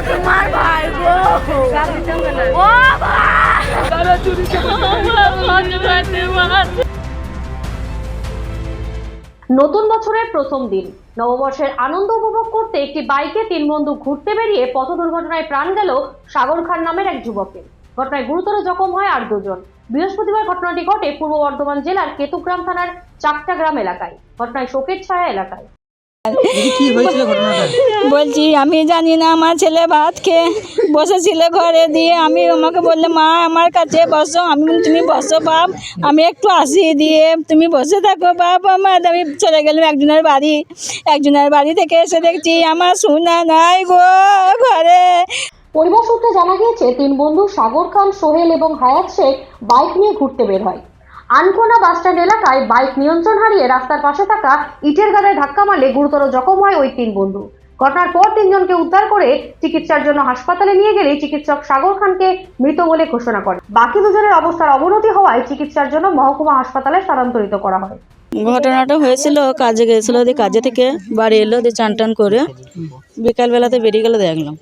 তোমার ভাই গো ও নতুন বছরের প্রথম দিন নববর্ষের আনন্দ উপভোগ করতে একটি বাইকে তিন বন্ধু ঘুরতে বেরিয়ে পথ দুর্ঘটনায় প্রাণ গেল সাগর খান নামের এক যুবকের। ঘটনায় গুরুতর জখম হয় আর দুজন। বৃহস্পতিবার ঘটনাটি ঘটে পূর্ব বর্ধমান জেলার কেতুগ্রাম থানার চাকটা গ্রাম এলাকায়। ঘটনায় শোকের ছায়া এলাকায়। কি হয়েছিল ঘটনাটা? বলছি আমি জানি না, আমার ছেলে ভাত খেয়ে বসেছিল ঘরে, দিয়ে আমি আমাকে বললে মা আমার কাছে বসো। আমি বলি তুমি বসো বাপ, আমি একটু আসি, দিয়ে তুমি বসে থাকো বাপ আমার। আমি চলে গেলাম একজনের বাড়ি থেকে এসে দেখছি আমার সোনা নাই গো ঘরে। পরিবার সূত্রে জানা গিয়েছে তিন বন্ধু সাগর খান, সোহেল এবং হায়াত শেখ বাইক নিয়ে ঘুরতে বের হয়। আনকোনা বাসস্ট্যান্ড এলাকায় বাইক নিয়ন্ত্রণ হারিয়ে রাস্তার পাশে থাকা ইটের গাদায় ধাক্কা মারলে গুরুতর জখম হয় ওই তিন বন্ধু। ঘটনার পর তিনজনকে উদ্ধার করে চিকিৎসার জন্য হাসপাতালে নিয়ে গেলে চিকিৎসক সাগর খানকে মৃত বলে ঘোষণা করেন। বাকি দুজনের অবস্থার অবনতি হওয়ায় চিকিৎসার জন্য মহকুমা হাসপাতালে স্থানান্তরিত করা হয়। ঘটনাটা হয়েছিল, কাজে গেছিল, দিয়ে কাজে থেকে বাড়ি এলো, দিয়ে চান টান করে বিকালবেলাতে বেরিয়ে গেলো দেখলাম।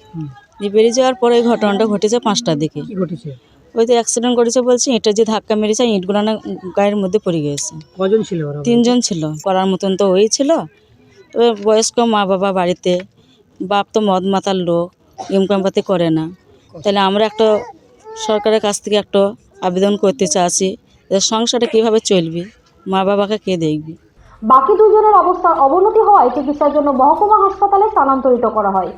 দিয়ে বেরিয়ে যাওয়ার পরে এই ঘটনাটা ঘটেছে 5টার দিকে। কি ঘটেছে? ওই তো অ্যাক্সিডেন্ট করেছে বলছি, ইটের যে ধাক্কা মেরেছে ইটগুলো না গায়ের মধ্যে পড়ে গিয়েছে। কজন ছিল ওরা? 3জন ছিল, করার মতন তো ওই ছিল। তবে বয়স্ক মা বাবা বাড়িতে, বাপ তো মদ মাতার লোক, ইনকামপাতি করে না। তাহলে আমরা একটা সরকারের কাছ থেকে একটা আবেদন করতে চাচ্ছি যে সংসারটা কীভাবে চলবে, মা বাবাকে কে দেখবে। বাকি দুজনের অবস্থার অবনতি হওয়ায় চিকিৎসার জন্য মহকুমা হাসপাতালে স্থানান্তরিত করা হয়।